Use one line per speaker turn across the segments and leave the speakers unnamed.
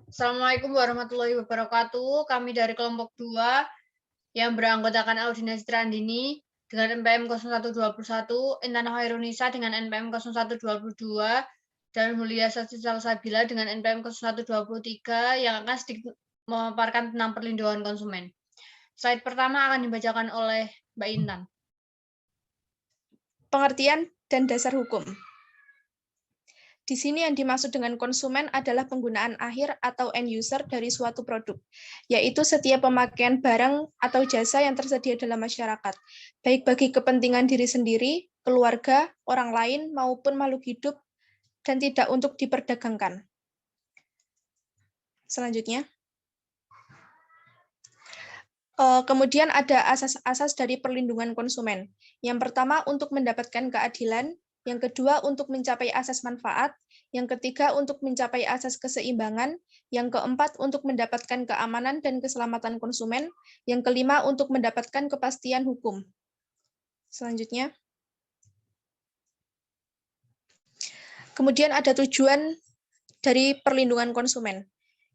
Assalamualaikum warahmatullahi wabarakatuh. Kami dari kelompok 2 yang beranggotakan Audina Citra Andini dengan NPM 0121, Intan Khairunisa dengan NPM 0122, dan Mulia Sasti Salsabila dengan NPM 0123 yang akan sedikit memaparkan tentang perlindungan konsumen. Slide pertama akan dibacakan oleh Mbak Intan.
Pengertian dan dasar hukum. Di sini yang dimaksud dengan konsumen adalah penggunaan akhir atau end user dari suatu produk, yaitu setiap pemakaian barang atau jasa yang tersedia dalam masyarakat, baik bagi kepentingan diri sendiri, keluarga, orang lain, maupun makhluk hidup, dan tidak untuk diperdagangkan. Selanjutnya. Kemudian ada asas-asas dari perlindungan konsumen. Yang pertama, untuk mendapatkan keadilan. Yang kedua, untuk mencapai asas manfaat. Yang ketiga, untuk mencapai asas keseimbangan. Yang keempat, untuk mendapatkan keamanan dan keselamatan konsumen. Yang kelima, untuk mendapatkan kepastian hukum. Selanjutnya. Kemudian ada tujuan dari perlindungan konsumen.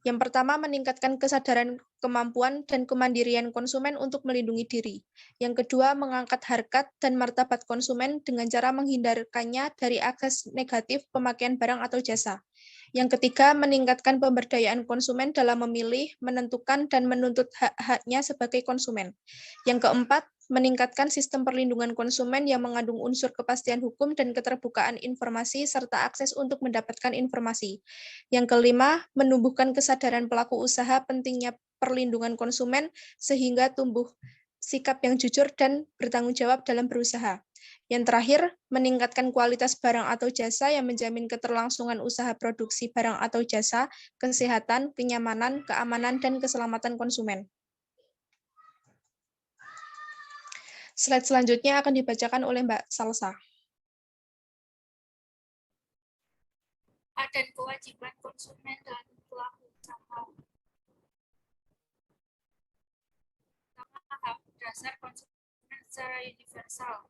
Yang pertama, meningkatkan kesadaran kemampuan dan kemandirian konsumen untuk melindungi diri. Yang kedua, mengangkat harkat dan martabat konsumen dengan cara menghindarkannya dari akses negatif pemakaian barang atau jasa. Yang ketiga, meningkatkan pemberdayaan konsumen dalam memilih, menentukan, dan menuntut hak-haknya sebagai konsumen. Yang keempat, meningkatkan sistem perlindungan konsumen yang mengandung unsur kepastian hukum dan keterbukaan informasi serta akses untuk mendapatkan informasi. Yang kelima, menumbuhkan kesadaran pelaku usaha pentingnya perlindungan konsumen sehingga tumbuh sikap yang jujur dan bertanggung jawab dalam berusaha. Yang terakhir, meningkatkan kualitas barang atau jasa yang menjamin keterlangsungan usaha produksi barang atau jasa, kesehatan, kenyamanan, keamanan, dan keselamatan konsumen. Slide selanjutnya akan dibacakan oleh Mbak Salsa.
Hak dan kewajiban konsumen dan pelaku usaha. Pertama, hak dasar konsumen secara universal.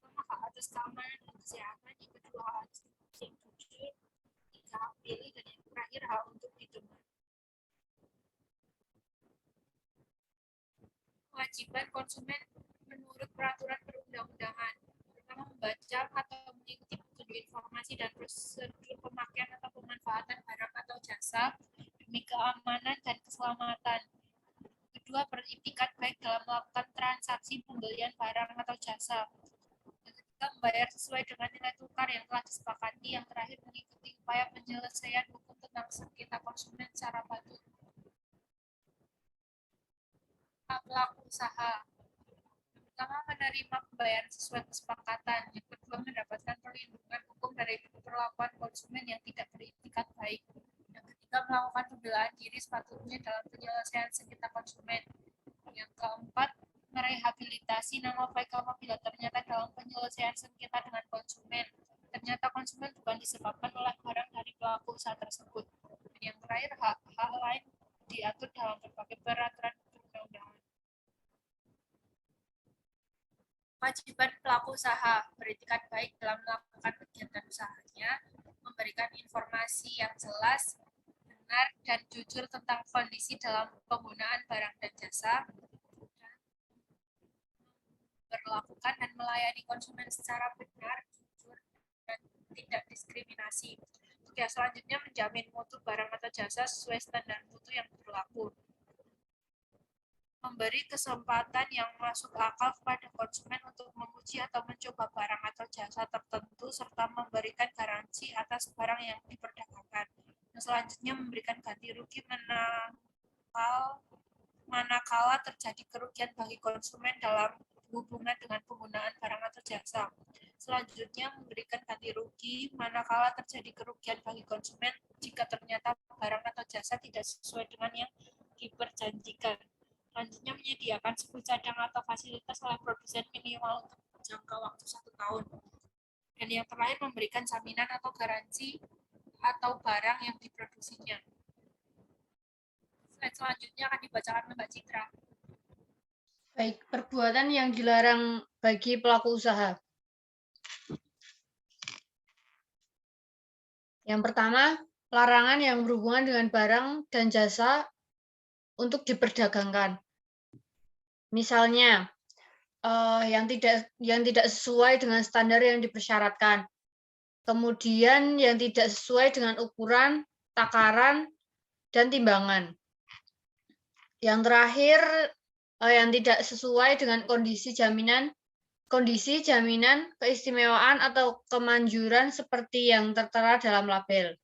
Pertama, hak atas keamanan dan kesehatan. Yang kedua, hak atas yang jujur. Tiga, hak pilih. Dan yang terakhir, hak untuk didengar. Kewajiban konsumen menurut peraturan perundang-undangan. Pertama, membaca atau mengikuti petunjuk informasi dan prosedur pemakaian atau pemanfaatan barang atau jasa demi keamanan dan keselamatan. Kedua, beriktikat baik dalam melakukan transaksi pembelian barang atau jasa. Yang ketiga, membayar sesuai dengan nilai tukar yang telah disepakati. Yang terakhir, mengikuti upaya penyelesaian hukum tentang sengketa konsumen secara patuh. Pelaku usaha. Pertama, menerima pembayaran sesuai kesepakatan. Yang kedua, mendapatkan perlindungan hukum dari perlakuan konsumen yang tidak beritikat baik. Yang ketiga, melakukan pembelaan diri sepatutnya dalam penyelesaian sengketa konsumen. Yang keempat, merehabilitasi nama baik apabila ternyata dalam penyelesaian sengketa dengan konsumen ternyata konsumen bukan disebabkan oleh barang dari pelaku usaha tersebut. Dan yang terakhir, hak lain diatur dalam berbagai peraturan perundang-undangan. Kewajiban pelaku usaha beritikat baik dalam melakukan kegiatan usahanya, memberikan informasi yang jelas, benar, dan jujur tentang kondisi dalam penggunaan barang dan jasa, dan memperlakukan dan melayani konsumen secara benar, jujur, dan tidak diskriminasi. Tugas selanjutnya menjamin mutu barang atau jasa sesuai standar mutu yang berlaku. Memberi kesempatan yang masuk akal kepada konsumen untuk menguji atau mencoba barang atau jasa tertentu serta memberikan garansi atas barang yang diperdagangkan. Dan selanjutnya memberikan ganti rugi manakala terjadi kerugian bagi konsumen dalam hubungan dengan penggunaan barang atau jasa. Selanjutnya memberikan ganti rugi manakala terjadi kerugian bagi konsumen jika ternyata barang atau jasa tidak sesuai dengan yang diperjanjikan. Selanjutnya menyediakan suku cadang atau fasilitas oleh produsen minimal untuk jangka waktu 1 tahun. Dan yang terakhir memberikan jaminan atau garansi atau barang yang diproduksinya. Slide selanjutnya akan dibacakan oleh Mbak Citra.
Baik, perbuatan yang dilarang bagi pelaku usaha. Yang pertama, larangan yang berhubungan dengan barang dan jasa untuk diperdagangkan. Misalnya, yang tidak sesuai dengan standar yang dipersyaratkan. Kemudian yang tidak sesuai dengan ukuran, takaran, dan timbangan. Yang terakhir, yang tidak sesuai dengan kondisi jaminan, keistimewaan atau kemanjuran seperti yang tertera dalam label.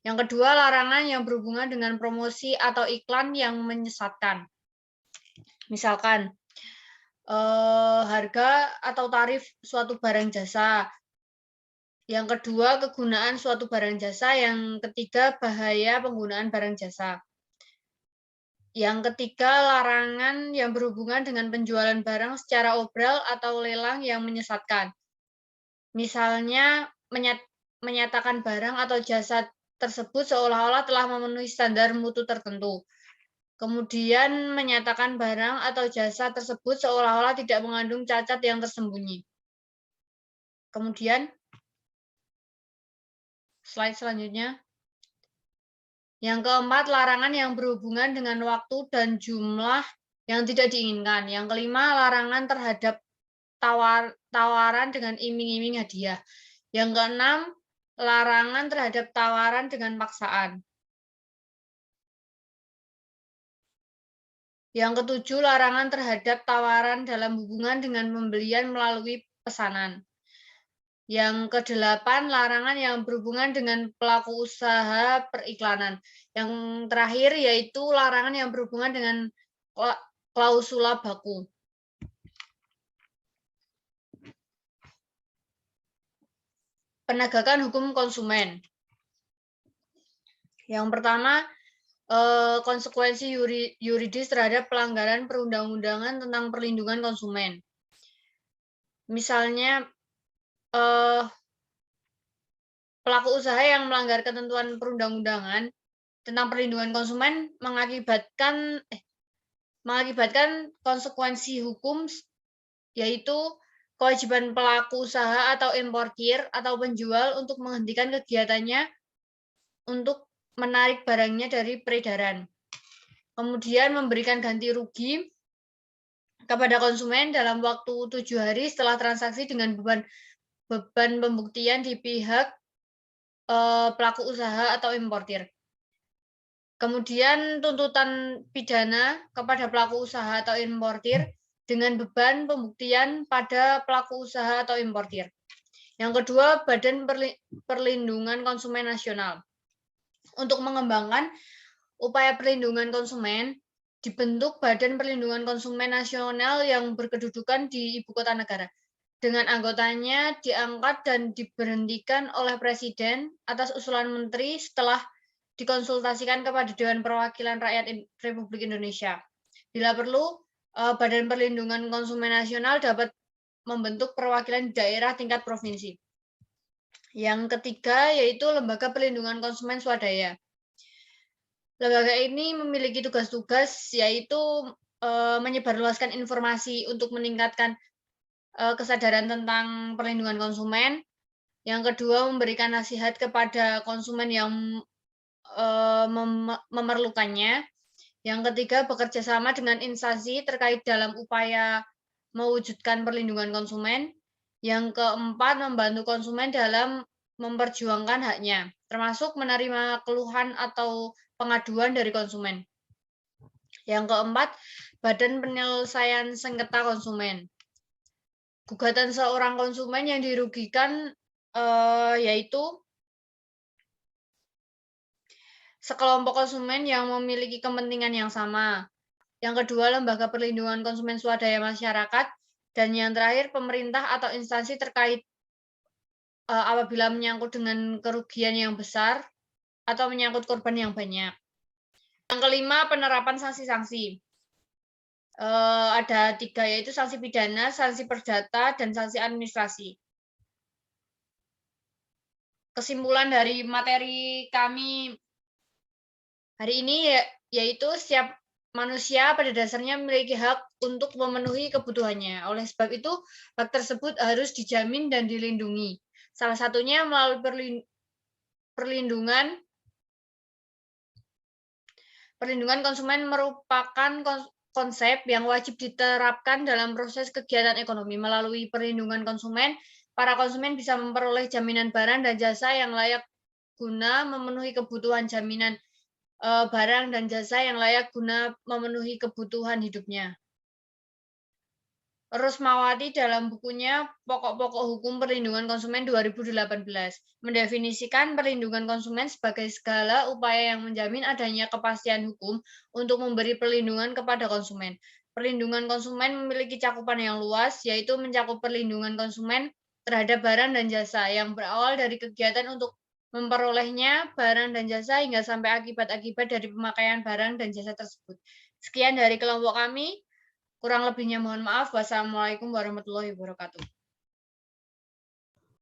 Yang kedua, larangan yang berhubungan dengan promosi atau iklan yang menyesatkan. Misalkan, harga atau tarif suatu barang jasa. Yang kedua, kegunaan suatu barang jasa. Yang ketiga, bahaya penggunaan barang jasa. Yang ketiga, larangan yang berhubungan dengan penjualan barang secara obral atau lelang yang menyesatkan. Misalnya, menyatakan barang atau jasa tersebut seolah-olah telah memenuhi standar mutu tertentu. Kemudian, menyatakan barang atau jasa tersebut seolah-olah tidak mengandung cacat yang tersembunyi. Kemudian, slide selanjutnya. Yang keempat, larangan yang berhubungan dengan waktu dan jumlah yang tidak diinginkan. Yang kelima, larangan terhadap tawaran dengan iming-iming hadiah. Yang keenam, larangan terhadap tawaran dengan paksaan. Yang ketujuh, larangan terhadap tawaran dalam hubungan dengan pembelian melalui pesanan. Yang kedelapan, larangan yang berhubungan dengan pelaku usaha periklanan. Yang terakhir yaitu larangan yang berhubungan dengan klausula baku. Penegakan hukum konsumen. Yang pertama, konsekuensi yuridis terhadap pelanggaran perundang-undangan tentang perlindungan konsumen. Misalnya, pelaku usaha yang melanggar ketentuan perundang-undangan tentang perlindungan konsumen mengakibatkan konsekuensi hukum, yaitu kewajiban pelaku usaha atau importir atau penjual untuk menghentikan kegiatannya untuk menarik barangnya dari peredaran. Kemudian memberikan ganti rugi kepada konsumen dalam waktu 7 hari setelah transaksi dengan beban pembuktian di pihak pelaku usaha atau importir. Kemudian tuntutan pidana kepada pelaku usaha atau importir dengan beban pembuktian pada pelaku usaha atau importir. Yang kedua, Badan Perlindungan Konsumen Nasional. Untuk mengembangkan upaya perlindungan konsumen, dibentuk Badan Perlindungan Konsumen Nasional yang berkedudukan di Ibu Kota Negara. Dengan anggotanya diangkat dan diberhentikan oleh Presiden atas usulan Menteri setelah dikonsultasikan kepada Dewan Perwakilan Rakyat Republik Indonesia. Bila perlu, Badan Perlindungan Konsumen Nasional dapat membentuk perwakilan daerah tingkat provinsi. Yang ketiga yaitu Lembaga Perlindungan Konsumen Swadaya. Lembaga ini memiliki tugas-tugas yaitu menyebarluaskan informasi untuk meningkatkan kesadaran tentang perlindungan konsumen. Yang kedua, memberikan nasihat kepada konsumen yang memerlukannya. Yang ketiga, bekerja sama dengan instansi terkait dalam upaya mewujudkan perlindungan konsumen. Yang keempat, membantu konsumen dalam memperjuangkan haknya, termasuk menerima keluhan atau pengaduan dari konsumen. Yang keempat, Badan Penyelesaian Sengketa Konsumen. Gugatan seorang konsumen yang dirugikan yaitu sekelompok konsumen yang memiliki kepentingan yang sama. Yang kedua, Lembaga Perlindungan Konsumen Swadaya Masyarakat. Dan yang terakhir, pemerintah atau instansi terkait apabila menyangkut dengan kerugian yang besar atau menyangkut korban yang banyak. Yang kelima, penerapan sanksi-sanksi. Ada 3, yaitu sanksi pidana, sanksi perdata, dan sanksi administrasi. Kesimpulan dari materi kami hari ini yaitu setiap manusia pada dasarnya memiliki hak untuk memenuhi kebutuhannya. Oleh sebab itu, hak tersebut harus dijamin dan dilindungi. Salah satunya melalui perlindungan Perlindungan konsumen merupakan konsep yang wajib diterapkan dalam proses kegiatan ekonomi. Melalui perlindungan konsumen, para konsumen bisa memperoleh jaminan barang dan jasa yang layak guna memenuhi kebutuhan jaminan barang dan jasa yang layak guna memenuhi kebutuhan hidupnya. Rusmawati dalam bukunya Pokok-pokok Hukum Perlindungan Konsumen 2018 mendefinisikan perlindungan konsumen sebagai segala upaya yang menjamin adanya kepastian hukum untuk memberi perlindungan kepada konsumen. Perlindungan konsumen memiliki cakupan yang luas, yaitu mencakup perlindungan konsumen terhadap barang dan jasa yang berawal dari kegiatan untuk memperolehnya barang dan jasa hingga sampai akibat-akibat dari pemakaian barang dan jasa tersebut. Sekian dari kelompok kami. Kurang lebihnya mohon maaf. Wassalamualaikum warahmatullahi wabarakatuh.